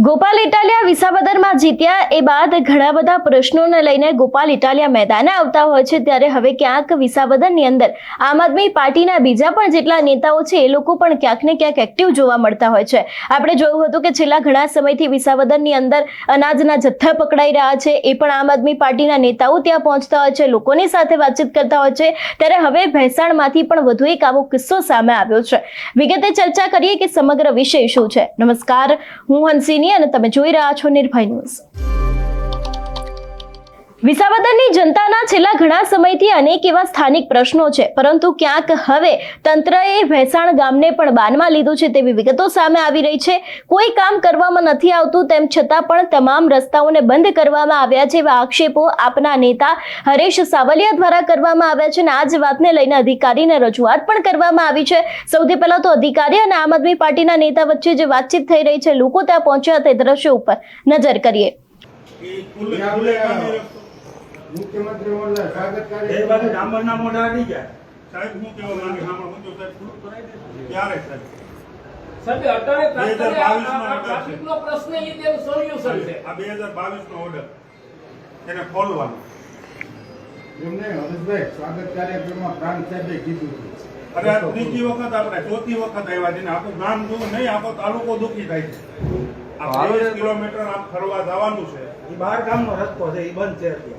ગોપાલ ઇટાલિયા વિસાવદરમાં જીત્યા એ બાદ ઘણા બધા પ્રશ્નોને લઈને ગોપાલ ઇટાલિયા મેદાને આવતા હોય છે, ત્યારે હવે ક્યાંક વિસાવદરની અંદર આમ આદમી પાર્ટીના બીજા પણ જેટલા નેતાઓ છે એ લોકો પણ ક્યાંક ને ક્યાંક એક્ટિવ જોવા મળતા હોય છે। આપણે જોયું હતું કે છેલ્લા ઘણા સમયથી વિસાવદરની અંદર અનાજના જથ્થા પકડાઈ રહ્યા છે, એ પણ આમ આદમી પાર્ટીના નેતાઓ ત્યાં પહોંચતા હોય છે, લોકોની સાથે વાતચીત કરતા હોય છે। ત્યારે હવે ભેંસાણમાંથી પણ વધુ એક આવો કિસ્સો સામે આવ્યો છે। વિગતે ચર્ચા કરીએ કે સમગ્ર વિષય શું છે। નમસ્કાર, હું હંસિની અને તમે જોઈ રહ્યા છો નિર્ભય ન્યૂઝ। વિસાવદરની જનતાના છેલ્લા ઘણા સમયથી અનેક એવા સ્થાનિક પ્રશ્નો છે, પરંતુ ક્યાંક હવે તંત્રએ ભેંસાણ ગામને પણ બાનમાં લીધું છે તેવી વિગતો સામે આવી રહી છે। કોઈ કામ કરવામાં નથી આવતું, તેમ છતાં પણ તમામ રસ્તાઓને બંધ કરવામાં આવ્યા છે એવા આક્ષેપો આપના નેતા હરેશ સાવલિયા દ્વારા કરવામાં આવ્યા છે, અને આ જ વાતને લઈને અધિકારીને રજૂઆત પણ કરવામાં આવી છે। સૌથી પહેલા તો અધિકારી અને આમ આદમી પાર્ટીના નેતા વચ્ચે જે વાતચીત થઈ રહી છે, લોકો ત્યાં પહોંચ્યા તે દ્રશ્યો ઉપર નજર કરીએ। મુખ્યમંત્રી મોડલા સ્વાગત કરે એ બાજુ ડામરના મોઢા આવી ગયા સાહેબ હું કેવા માંગે સાંભળો હું તો સાહેબ પૂરું કરાવી દે ક્યારે સાહેબ સાહેબ અટાણે 2022 નો ઓર્ડર છે ટ્રાફિકનો પ્રશ્ન એ તેનું સોલ્યુશન છે। આ 2022 નો ઓર્ડર એને ખોલવાનો એમને હરેશભાઈ સ્વાગત કાર્યક્રમમાં પ્રાણ સાહેબે કીધું હતું। અરે આ ત્રીજી વખત આપણે ચોથી વખત આવ્યા છે ને આખું ગામ જોવું નહીં, આખો તાલુકો દુખી થાય છે। આ 22 કિલોમીટર આમ ફરવા જવાનું છે, એ બહાર ગામનો રસ્તો છે એ બંધ છે અત્યારે।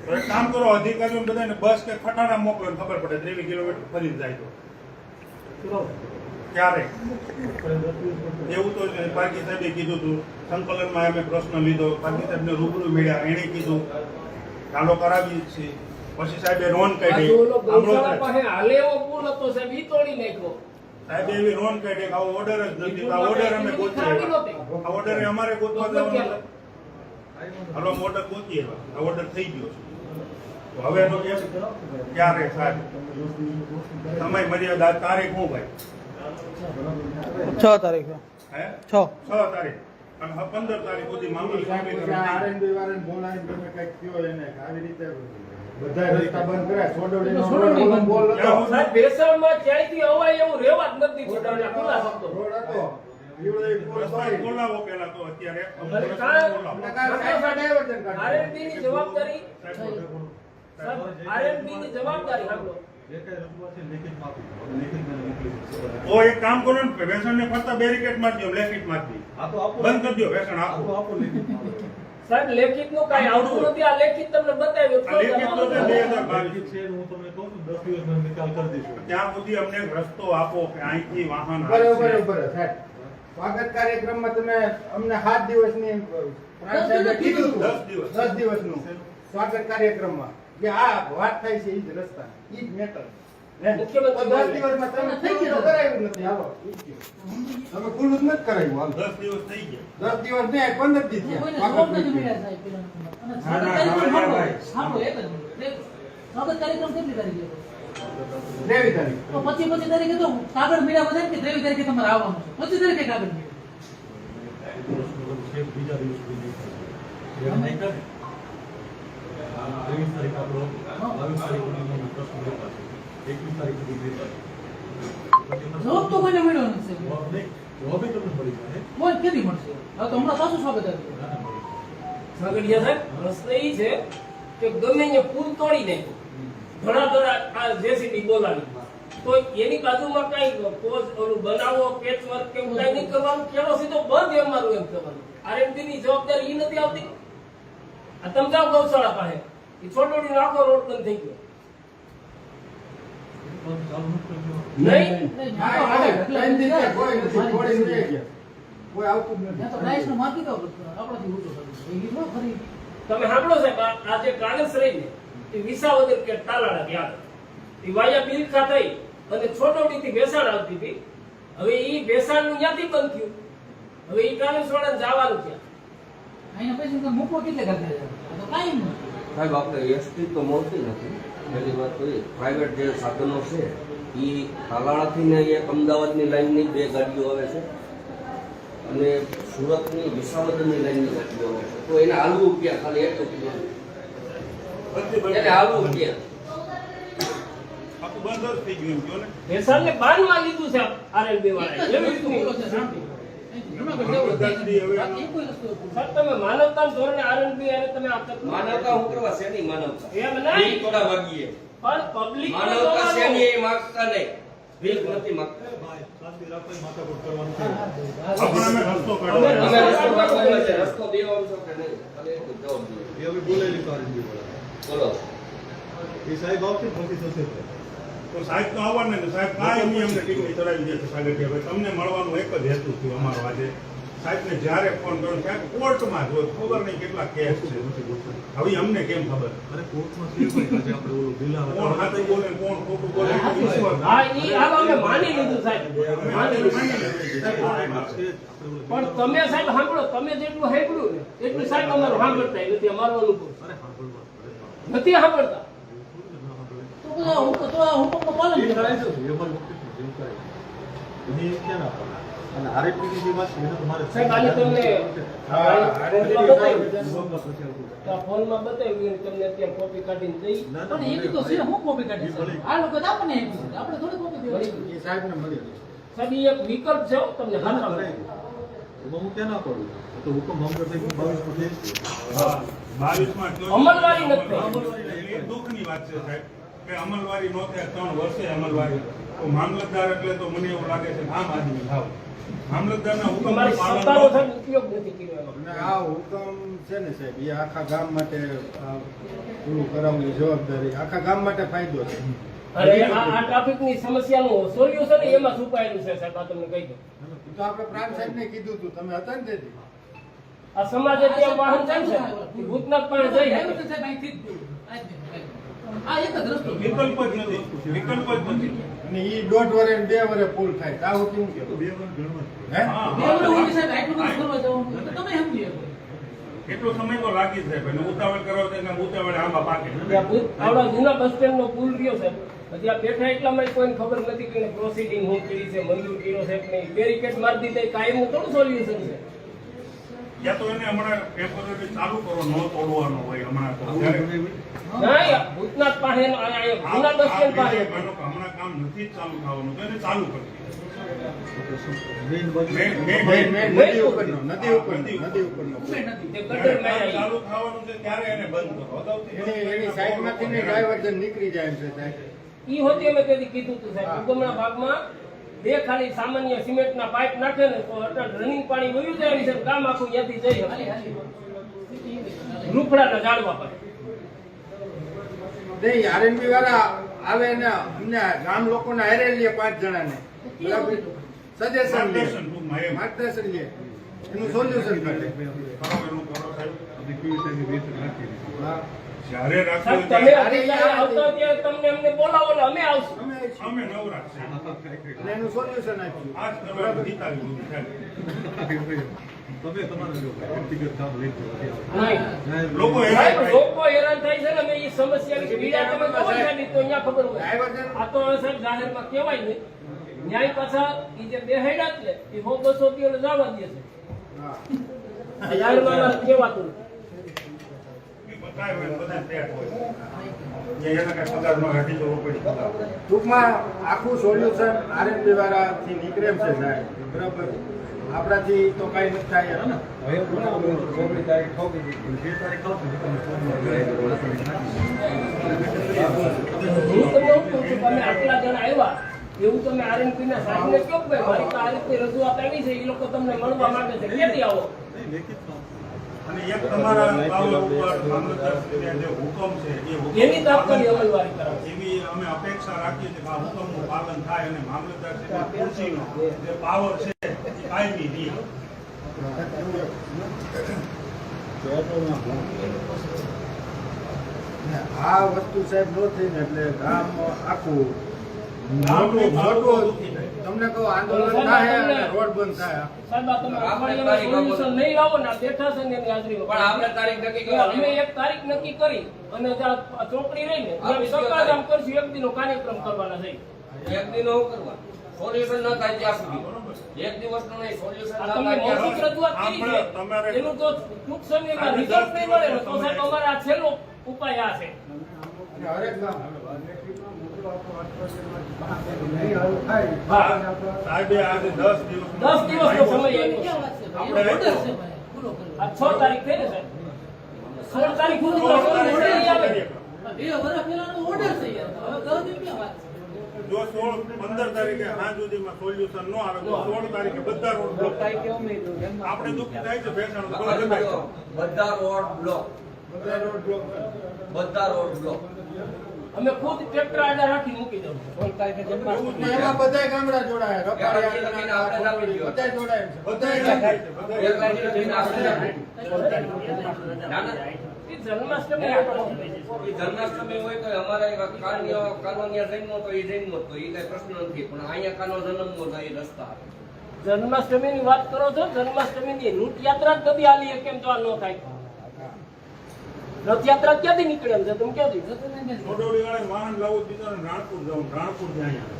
તો એક કામ કરો, અધિકારીઓને બધાને બસ કે ખટારા મોકલો ને ખબર પડે 23 કિલોમીટર ફરી જાય તો ક્યારે એવું તો પારકી સાહેબે કીધું હતું, સંકલનમાં અમે પ્રશ્ન લીધો, પારકી સાહેબને રૂબરૂ મળ્યા, એણે કીધું ચાલો કરાવી છે, પછી સાહેબે રોન કાઢી ગૌશાળા પાસે હાલે એવો પુલ હતો સાહેબ, ઈ તોડી નાખ્યો। સાહેબે એવી રોન કાઢી કે આવો ઓર્ડર જ નથી, આ ઓર્ડર અમે ગોતીએ, આ ઓર્ડર અમારે ગોતવા જવાનો, હાલો ઓર્ડર ગોતીએ, આ ઓર્ડર થઈ ગયો છે। હવે તો કેમ ક્યારે સાહેબ સમય મર્યાદા તારીખ હું ભાઈ 6 તારીખે હે 6 તારીખ અને 15 તારીખ સુધી મામલો આરએનબી વાળાને બોલાવીને તમે કંઈક કહો એને આવી રીતે બધા રસ્તા બંધ કર્યા, છોડવડીનો બોલ હતો, સાહેબ ભેસાણમાં ક્યાંયથી અવાય એવું રહેવા જ નથી છોડાવડા, ખુલ્લા શબ્દો। રોડ હતો ઈવડે બોલ રસ્તા બોલાવો પેલા તો અત્યારે આરએનબી ની જવાબદારી આરએનબી ની જવાબદારી સાંભળો। ઓ એક કામ કરો ને, વેસણ ને ફરતા બેરિકેડ મારી દો, લેખિત મારી દો, બંધ કરી દો વેસણ આખું। સાહેબ લેખિત નું કઈ આવતું નથી, આ લેખિત તમને બતાવ્યું આ લેખિત તો છે 2022 છે હું તમને કહું છું 10 દિવસમાં નિકાલ કરી દઈશું। ત્યાં સુધી અમને એક રસ્તો આપો કે અહીંથી વાહન બરોબર સાહેબ। સ્વાગત કાર્યક્રમમાં તમે અમને 7 દિવસની પ્રાણ સાહેબે કીધું હતું, 10 દિવસનું સ્વાગત કાર્યક્રમમાં કે આ વાત થાય છે ઈ જ રસ્તા ઈ જ મેટર મુખ્યમંત્રી 10 દિવસમાં તમે ખુલ્લું તો કરાવ્યું નથી, હાલો તમે ખુલ્લું જ નથી કરાવ્યું, હાલો 10 દિવસ થઈ ગયા, 10 દિવસ નહીં 15 દિવસ થયા સ્વાગત નથી સ્વાગત કાર્યક્રમ કેટલી તારીખે? 23 તારીખ તો 25 તારીખે તો કાગળ મેળા બધા કે 23 તારીખે તમારે આવવાનું છે, 25 તારીખે કાગળ મેળા। બીજા દિવસ સુધી નહીં કરે 23 તારીખ આપણો 22 તારીખ સુધીનો પ્રશ્ન લેતા છે, 21 તારીખ સુધી દેતા છે, જવાબ તો કોઈને મળ્યો નથી જવાબ નહીં, જવાબ તમને મળી જાય કોઈ કેદી મળશે? હવે તો હમણાં પાછું સ્વાગત આવ્યું। સાગરિયા સાહેબ પ્રશ્ન એ છે કે ગમે એ પુલ તોડી નાખ્યો, ઘણા આ જેસીબી બોલાવી, તો એની બાજુમાં કઈ પોઝ ઓલું બનાવો પેચવર્ક કે કઈ નહીં કરવાનું, કેનો સીધો બંધ અમારું એમ કહેવાનું। આરએનબી ની જવાબદારી ઈ નથી આવતી। આ તમે જાઓ ગૌશાળા પાસે, એ છોટોડીનો આખો રોડ બંધ થઈ ગયો નહીં। કોઈ નથી, કોઈ નથી, કોઈ આવતું જ ત્યાં તો નથી। પ્રાઇસનું માર્કેટ આપણાથી ઊંચો થતું એ કીધું ખરી તમે સાંભળો સાહેબ, આ જે ટ્રાવેલ્સ રહી ને એ વિસાવદર કે તાલાળા ગયા, એ વાયા બિલખા થઈ અને છોટોડી થી ભેસાણ આવતી હતી, હવે ઈ ભેસાણ નું ક્યાંથી બંધ થયું, હવે ઈ ટ્રાવેલ્સ વાળા જવાનું ક્યાં? અહીંયા પૈસા મૂકવો કેટલે કરતા જાય, આ તો કાંઈ નથી। સાહેબ આપણે એસટી તો મળતી નથી, પહેલી વાત તો એ પ્રાઇવેટ જે સાધનો છે એ તાલાળાથી ને એક અમદાવાદની લાઈનની 2 ગાડીઓ આવે છે અને સુરતની વિસાવદરની લાઈનની ગાડીઓ આવે છે, તો એને હાલવું ક્યાં? ખાલી એટલું કીધું એને હાલવું ક્યાં? આખું બંધ જ થઈ ગયું એમ કહો ને। ભેસાણ ને બાનમાં લીધું છે આરએનબી વાળાએ, એવી રીતનું એમાં આપણે લેવું બધાથી હવે બાકી કોઈ વસ્તુ સાહેબ તમે માનવતાના ધોરણે આરએનબી અને તમે આ તક માનવતા હું કરવા શેની માનવતા એમ નહીં. ભીખ થોડા વાગીએ પણ પબ્લિક માનવતા શેની એ માગતા નહીં ભીખ નથી માગતા શાંતિ રાખો, માથાકૂટ કરવાનું છે. આપણે અમે રસ્તો અમે કાઢો અમે રસ્તો કાઢવાનો છે રસ્તો દેવાનો છો કે નહીં ખાલી એટલું જવાબ દો. એ હવે બોલેલી કારણથી બોલે. બોલો એ સાહેબ આવશે ને પછી થશે તે. તો સાહેબ તો આવવાના ને સાહેબ કાંઈ અમને ટિકિટ ચડાવી દે છે સાગરભાઈ તમને મળવાનું એક જ હેતુ થયું અમારો આજે સાહેબને જ્યારે ફોન કર્યો ક્યાંક કોર્ટમાં જો ખબર નહીં કેટલા કેસ છે હવે અમને કેમ ખબર અરે કોર્ટમાં છે ભાઈ, આજે આપણે ઓલું બિલ આવે. કોણ સાચું બોલે કોણ ખોટું બોલે હા ઈ હાલ અમે માની લીધું સાહેબ માની લીધું. પણ તમે સાહેબ સાંભળો તમે જેટલું સાંભળ્યું ને એટલું સાહેબ અમારું સાંભળતા નથી અમારો અનુભવ અરે સાંભળવા પડે. નથી સાંભળતા તો બધા હુકમનું પાલન એ કરો. કરાય છે, એ અમારી વખતે જેવું કરાય. એને ક્યાં ના પાડે? અને RFP ની જે વાત છે એને તમારે સાહેબ આજે તમને હા, ફોનમાં બતાવ્યું. યુવાનના પ્રચાર કરો. તો આ ફોનમાં બતાવ્યું તમને અત્યારે કોપી કાઢીને દઈ ના, ના, પણ એની તો છે હું કોપી કાઢી એ ભલે. આ લોકો તો આપણને આપી છે. આપણે થોડી કોપી દેવાની. એ સાહેબને મળી ગઈ. સાહેબ ઈ એક વિકલ્પ છે હો, તમને ના, ના, હાથ કરાય. એમાં હું ક્યાં ના પાડું? તો હુકમ મામલતદાર સાહેબ 22 માં છે. 22માં અમલવારી નથી. એ દુઃખની વાત છે સાહેબ કે અમલવારી નો થાય 3 વર્ષે અમલવારી તો મામલતદાર એટલે તો મને એવું લાગે છે કે આમ આદમી થાવ મામલતદારના હુકમ તમારી સત્તાનો સાહેબ ઉપયોગ નથી કર્યો એનો. અને આ હુકમ છે ને સાહેબ એ આખા ગામ માટે પૂરું કરાવવાની જવાબદારી આખા ગામ માટે ફાયદો છે. અને આ ટ્રાફિકની સમસ્યાનું સોલ્યુશન એમાં છુપાયેલું છે સાહેબ આ તમને કહી દઉં. તો આપણે પ્રાંત સાહેબને કીધું હતું તમે હતા ને તેથી આ સમાજે ત્યાં વાહન ચાલશે ભૂતનાથ પણ જઈ આવ્યું શકે. તો સાહેબ અહીંથી જ આ એક જ રસ્તો છે. વિકલ્પ જ નથી વિકલ્પ જ નથી અને એ 1.5 વર્ષ ને 2 વર્ષ પૂલ થાય તો આવું કેવું તો કેવું 2 વર્ષ ગણવા. હે હા, બે હા. વડે ઓલી સાહેબ આટલું બધું ફરવા જવાનું તો તમે સમજી શકો. એટલો સમય તો લાગી જ જાય ભાઈ ઉતાવળ કરાવો તો એના ઉતાવળે આંબા પાકે ત્યાં આવડા જૂના બસ સ્ટેન્ડ નો પુલ રહ્યો સાહેબ ત્યાં બેઠા એટલામાં કોઈને ખબર નથી કે પ્રોસિડિંગ હું કરી છે મંજૂર કર્યો છે કે નહીં બેરિકેડ મારી દીધા કાયમનું થોડું સોલ્યુશન છે. યા તો એને હમણાં ટેમ્પરરી ચાલુ કરો ન તોડવાનો હોય હમણાં તો આવું ત્યારે ગણાય ભાઈ? ના ભૂતનાથ પાસે જૂના બસ સ્ટેન્ડ પાસે માનો કે હમણાં કામ નથી જ ચાલુ થવાનું તો એને ચાલુ કરી તો શું? મેઇન બાજુ. મેં નદી ઉપરનો નદી ઉપરનો ઉભે નથી. તે ગટર માં ચાલુ થવાનું છે ત્યારે એને બંધ કરો અગાઉથી એની સાઈડમાંથી ને ડાયવર્ઝન નીકળી જાય એમ છે સાહેબ ઈ હોતી અમે તેથી કીધું હતું સાહેબ ઉગમણા ભાગમાં બે ખાલી સામાન્ય સિમેન્ટના પાઇપ નાખે ને તો અટલ રનિંગ પાણી વયું જાય છે ગામ આખું ત્યાંથી જઈ હાલી, શકે હાલી. રૂખડાના ઝાડવા પર નહીં આરએનબી વાળા આવે ને અમને ગામ લોકોને હારે લે 5 જણાને બરાબર સજેશન લે માર્ગદર્શન ટૂંકમાં એમ માર્ગદર્શન લે એનું સોલ્યુશન કાઢે કરો એનું કરો સાહેબ આપણી પીવી સાહેબની બેઠક રાખી દીધી. હા જ્યારે રાખવું સાહેબ હોય તમે ત્યારે અત્યારે આવતા ત્યારે તમને અમને બોલાવો ને અમે આવશું અમે અમે નવરા છે અને એનું સોલ્યુશન આપ્યું આ જ કરવાનું જીતાવી દીધું સાહેબ તમે તમારા જો વ્યક્તિગત કામ લઈ જાઓ. નહીં. લોકો સાહેબ હેરાન થાય. લોકો હેરાન થાય છે ને અમે એ સમસ્યાની પીડા તમે કહો સાહેબ ઈ તો અહીંયા ખબર હોય ડાયવર્ઝન આ તો હવે સાહેબ જાહેરમાં કહેવાય ને ન્યાય પાછા ઈ જે બેહેડા જ ને એ 100-200 થી ઓલે જવા દે છે હા જાહેરમાં અમારે કહેવાતું નથી. બધાય હોય, બધા પેટ હોય. એના કાંઈ પગારમાં કાઢી જવો પડી. ટૂંકમાં આખું સોલ્યુશન આરએનબી વાળાથી નીકળે એમ છે સાહેબ બરાબર આપણાથી તો કઈ નથી થાય ને હવે બરાબર 16 તારીખ ઠોકી દીધી. 2 તારીખ આવશે ને તમે ફોનમાં હું તમને એવું કહું છું કે અમે આટલા જણા આવ્યા એવું તમે આરએનપી ના સાહેબને કહો કે ભાઈ મારી તો આ રીતે રજૂઆત આવી છે એ લોકો તમને મળવા માંગે છે ક્યાંથી આવો નહીં, લેખિત કામ. અને એક તમારા બાવળ ઉપર મામલતદારશ્રીના જે હુકમ છે એ હુકમ એની તાત્કાલિક અમલવારી કરાવો એવી અમે અપેક્ષા રાખીએ છીએ કે આ હુકમનું પાલન થાય અને મામલતદારશ્રીના ખુરશીનો જે પાવર છે એ કાયમી રહે. આ વસ્તુ સાહેબ નો થઈ ને એટલે ગામ આખું ગામનું મોટું દુઃખી થાય. તમને કહો આંદોલન થાય અને રોડ બંધ થાય સાહેબ આ તમે અઠવાડિયામાં સોલ્યુશન નહીં લાવો ને આ બેઠા છે ને એની હાજરીમાં પણ આપણે તારીખ નક્કી કે અમે એક તારીખ નક્કી કરી અને ત્યાં ચોકડી રહીને ત્યાં સત્તા કામ કરશું એક દિનનો કાર્યક્રમ કરવાના છે એક દિન હું કરવા સોલ્યુશન ન થાય ત્યાં સુધી એક દિવસનો નહીં સોલ્યુશન આ ન તમે થાય ત્યાં મૌખિક સુધી. રજૂઆત કરી છે તમારે- એનું તો ટૂંક સમયમાં રિઝલ્ટ નહીં મળે ને તો સાહેબ અમારે આ છેલ્લો ઉપાય આ છે અને હરેક ગામ નહીં હાલ થાય હા. સાહેબે આજે 10 દિવસ 10 દિવસનો સમય આપ્યો. ક્યાં વાત છે ભાઈ? આપણે ઓર્ડર છે ભાઈ. પૂરો કરો. આ 6 તારીખ થઈ ને સાહેબ 16 તારીખ સુધી તો ઓર્ડર નહીં આવે. 2 વર્ષ પહેલાનો ઓર્ડર છે યાર. હવે 10 દિવસ ક્યાં વાત છે? જો 15 તારીખે સાંજ સુધીમાં સોલ્યુશન ન આવે તો 16 તારીખે બધા રોડ બ્લોક આપણે દુઃખ થાય છે ભેસાણ બધા રોડ બ્લોક બધા રોડ બ્લોક કરે. બધા રોડ બ્લોક અમે ખુદ ટ્રેક્ટર આડા રાખી મૂકી દઉં ને એમાં બધાય ગામડા જોડાયા રપાડિયા બધાય જોડાયા છે બધાય એ જન્માષ્ટમી જન્માષ્ટમી હોય તો અમારે કાનોનિયા જન્મો તો એ જન્મો તો એ કઈ પ્રશ્ન નથી પણ અહીંયા કાનો જન્મો તો એ રસ્તા જન્માષ્ટમીની વાત કરો છો જન્માષ્ટમીની રથયાત્રા જ નથી આલી કેમ તો આ ન થાય રથયાત્રા ક્યાંથી નીકળે એમ છે તમે ક્યાંથી મોડોડી વાળા વાહન લાવવું દીધું રાણપુર જવું રાણપુર થી અહીંયા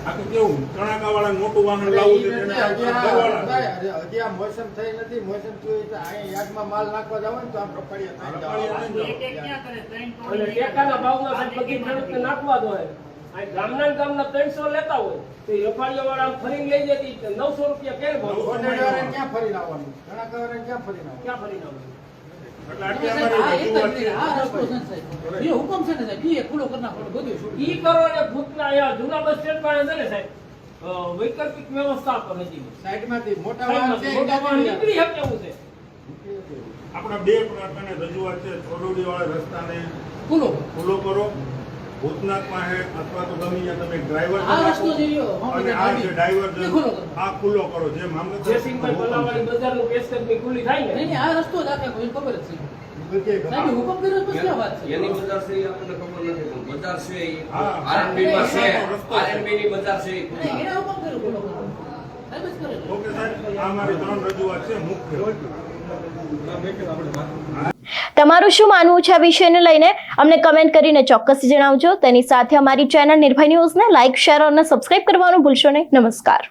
આ તો કેવું ચણાકા વાળા મોટું વાહન લાવવું છે તેને હજી આ મોસમ થઈ નથી મોસમ થયું તો અહીંયા યાર્ડમાં માલ નાખવા જાવ ને તો આમ રપાડિયા અને ટેકાના ભાવના સાહેબ બધી ખેડૂતને નાખવા દો આ ગામના 300 લેતા હોય તો એ રફાળિયા વાળા આમ ફરીને લઈ જતી 900 રૂપિયા કેમ ભાવ ક્યાં ફરી આવવાનું ચણાકા વાળા ક્યાં ફરી આવવાનું ક્યાં ફરીને આવે એટલે સાહેબ, આટલી આ અમારી એક જ રજૂઆત મિનિટ. આ છે. રસ્તો છે ને સાહેબ. એ હુકમ છે ને સાહેબ. એ ખુલ્લો કરી નાખો એટલે બધું છૂટી ઈ કરો ને ભૂતના અહીંયા જૂના બસ સ્ટેન્ડ પાસે છે ને સાહેબ વૈકલ્પિક વ્યવસ્થા પર નથી સાઈડમાંથી મોટા વાહન છે મોટા વાહન નીકળી શકે એવું છે આપણા બે પ્રકારની રજૂઆત છે થોડોડી વાળા રસ્તાને ખુલ્લો કરો. ખુલ્લો કરો ભૂતનાથ પાસે અથવા તો ગમે ત્યાં તમે ડ્રાઈવર આ રસ્તો જે રહ્યો, અને આ જે ડ્રાઈવર એ ખુલ્લો કરો. આ ખુલ્લો કરો જે મામલતદાર જયસિંહભાઈ બનાવવાની બજારનું પેસ્કદની ખુલ્લી થાય ને નહીં, નહીં, આ રસ્તો જ આખે કોઈ ખબર જ છે. બધે સાહેબ, હુકમ કર્યો પછી ક્યાં વાત છે? એની બજાર છે એ આપણને ખબર નથી પણ બજાર છે હા. આરએનબી માં છે રસ્તો છે. આરએનબી ની બજાર છે એ ખુલ્લી. નહીં, એને હુકમ કર્યો ખુલ્લો કરો. સાહેબ જ કરે છે. ઓકે સાહેબ આ મારી 3 રજૂઆત છે મુખ્ય તમારું શું માનવું છે આ વિષયને લઈને અમને કમેન્ટ કરીને ચોક્કસ જણાવજો. તેની સાથે અમારી ચેનલ નિર્ભય ન્યૂઝને લાઇક, શેર અને સબસ્ક્રાઇબ કરવાનું ભૂલશો નહીં. નમસ્કાર.